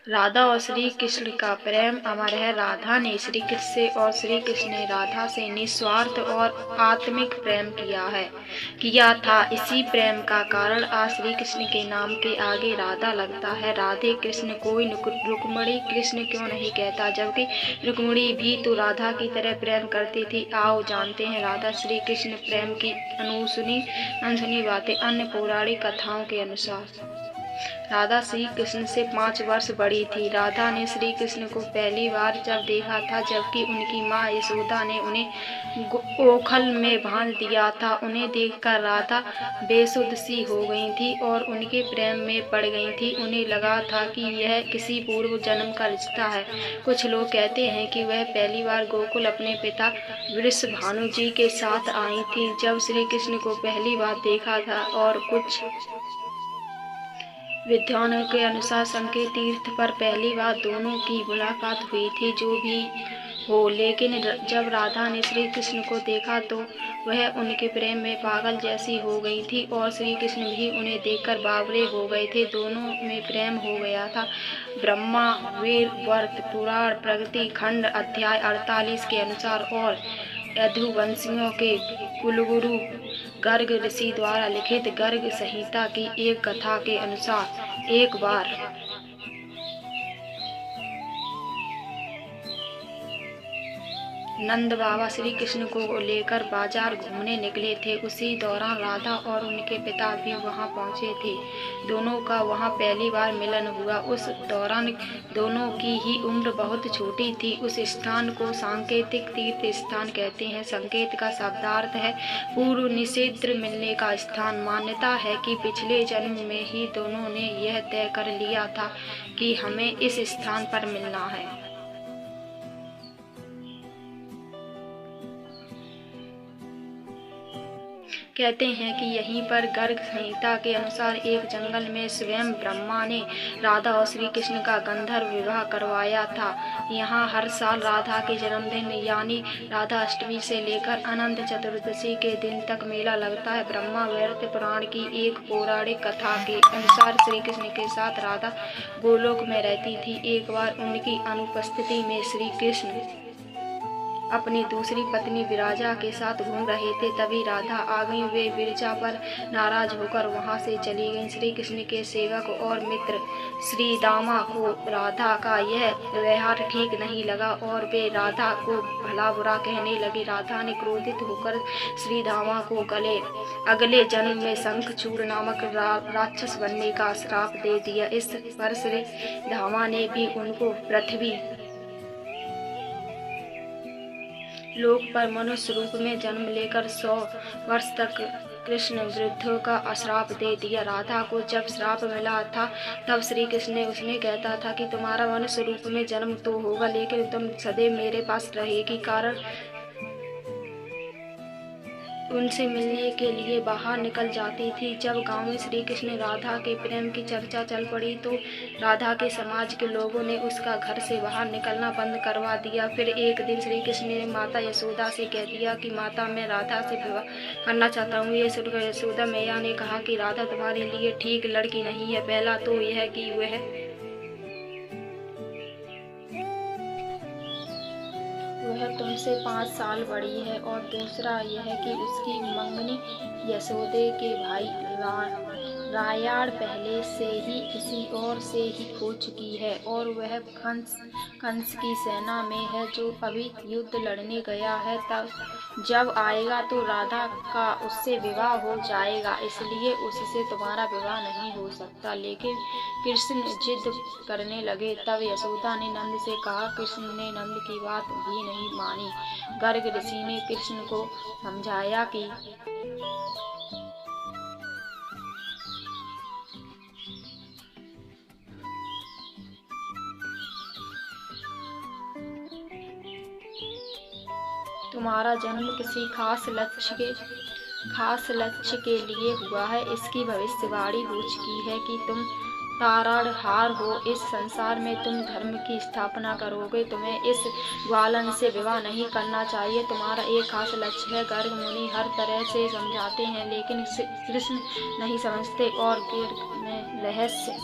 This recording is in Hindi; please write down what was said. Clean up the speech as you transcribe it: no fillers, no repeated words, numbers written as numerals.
राधा और श्री कृष्ण का प्रेम अमर है। राधा ने श्री कृष्ण से और श्री कृष्ण ने राधा से निस्वार्थ और आत्मिक प्रेम किया था। इसी प्रेम का कारण आज श्री कृष्ण के नाम के आगे राधा लगता है। राधे कृष्ण कोई रुक्मिणी कृष्ण क्यों नहीं कहता, जबकि रुक्मिणी भी तो राधा की तरह प्रेम करती थी। आओ जानते हैं राधा श्री कृष्ण प्रेम की अनसुनी बातें। अन्य पौराणिक कथाओं के अनुसार राधा श्री कृष्ण से 5 वर्ष बड़ी थी। राधा ने श्री कृष्ण को पहली बार जब देखा था, जबकि उनकी माँ यशोदा ने उन्हें ओखल में बांध दिया था। उन्हें देखकर राधा बेसुध सी हो गई थी और उनके प्रेम में पड़ गई थी। उन्हें लगा था कि यह किसी पूर्व जन्म का रिश्ता है। कुछ लोग कहते हैं कि वह पहली बार गोकुल अपने पिता वृषभानु जी के साथ आई थी जब श्री कृष्ण को पहली बार देखा था, और कुछ विद्वानों के अनुसार संकेत तीर्थ पर पहली बार दोनों की मुलाकात हुई थी। जो भी हो, लेकिन जब राधा ने श्री कृष्ण को देखा तो वह उनके प्रेम में पागल जैसी हो गई थी और श्री कृष्ण भी उन्हें देखकर बावरे हो गए थे। दोनों में प्रेम हो गया था। ब्रह्मा वैवर्त पुराण प्रगति खंड अध्याय 48 के अनुसार और यदुवंशियों के कुलगुरु गर्ग ऋषि द्वारा लिखित गर्ग संहिता की एक कथा के अनुसार एक बार नंद बाबा श्री कृष्ण को लेकर बाजार घूमने निकले थे। उसी दौरान राधा और उनके पिता भी वहां पहुंचे थे। दोनों का वहां पहली बार मिलन हुआ। उस दौरान दोनों की ही उम्र बहुत छोटी थी। उस स्थान को सांकेतिक तीर्थ स्थान कहते हैं। संकेत का शब्दार्थ है पूर्व निषेध मिलने का स्थान। मान्यता है कि पिछले जन्म में ही दोनों ने यह तय कर लिया था कि हमें इस स्थान पर मिलना है। कहते हैं कि यहीं पर गर्ग संहिता के अनुसार एक जंगल में स्वयं ब्रह्मा ने राधा और श्री कृष्ण का गंधर्व विवाह करवाया था। यहाँ हर साल राधा के जन्मदिन यानी राधा अष्टमी से लेकर अनंत चतुर्दशी के दिन तक मेला लगता है। ब्रह्मा वैवर्त पुराण की एक पौराणिक कथा के अनुसार श्री कृष्ण के साथ राधा गोलोक में रहती थी। एक बार उनकी अनुपस्थिति में श्री कृष्ण अपनी दूसरी पत्नी विराजा के साथ घूम रहे थे। तभी राधा आ गई। वे विरजा पर नाराज होकर वहां से चली गईं। श्री कृष्ण के सेवक और मित्र श्री दामा को राधा का यह व्यवहार ठीक नहीं लगा और वे राधा को भला बुरा कहने लगे। राधा ने क्रोधित होकर श्री दामा को अगले जन्म में शंखचूड़ नामक राक्षस बनने का श्राप दे दिया। इस पर श्री दामा ने भी उनको पृथ्वी लोक पर मनुष्य रूप में जन्म लेकर 100 वर्ष तक कृष्ण विरुद्ध का अश्राप दे दिया। राधा को जब श्राप मिला था तब श्री कृष्ण ने उसने कहता था कि तुम्हारा मनुष्य रूप में जन्म तो होगा, लेकिन तुम सदैव मेरे पास रहेगी। कारण उनसे मिलने के लिए बाहर निकल जाती थी। जब गांव में श्री कृष्ण राधा के प्रेम की चर्चा चल पड़ी तो राधा के समाज के लोगों ने उसका घर से बाहर निकलना बंद करवा दिया। फिर एक दिन श्री कृष्ण ने माता यशोदा से कह दिया कि माता, मैं राधा से विवाह करना चाहता हूँ। ये सुनकर यशोदा मैया ने कहा कि राधा तुम्हारे लिए ठीक लड़की नहीं है। पहला तो यह कि वह तुमसे 5 साल बड़ी है और दूसरा यह कि उसकी मंगनी यशोदे के भाई रायाड़ पहले से ही किसी और से ही हो चुकी है और वह कंस की सेना में है जो अभी युद्ध लड़ने गया है। तब जब आएगा तो राधा का उससे विवाह हो जाएगा, इसलिए उससे तुम्हारा विवाह नहीं हो सकता। लेकिन कृष्ण जिद करने लगे। तब यशोदा ने नंद से कहा। कृष्ण ने नंद की बात भी नहीं मानी। गर्ग ऋषि ने कृष्ण को समझाया कि तुम्हारा जन्म किसी खास लक्ष्य के लिए हुआ है। इसकी भविष्यवाणी हो चुकी है कि तुम तारणहार हो। इस संसार में तुम धर्म की स्थापना करोगे। तुम्हें इस ग्वालन से विवाह नहीं करना चाहिए। तुम्हारा एक खास लक्ष्य है। गर्ग मुनि हर तरह से समझाते हैं, लेकिन कृष्ण नहीं समझते और गर्ग में रहस्य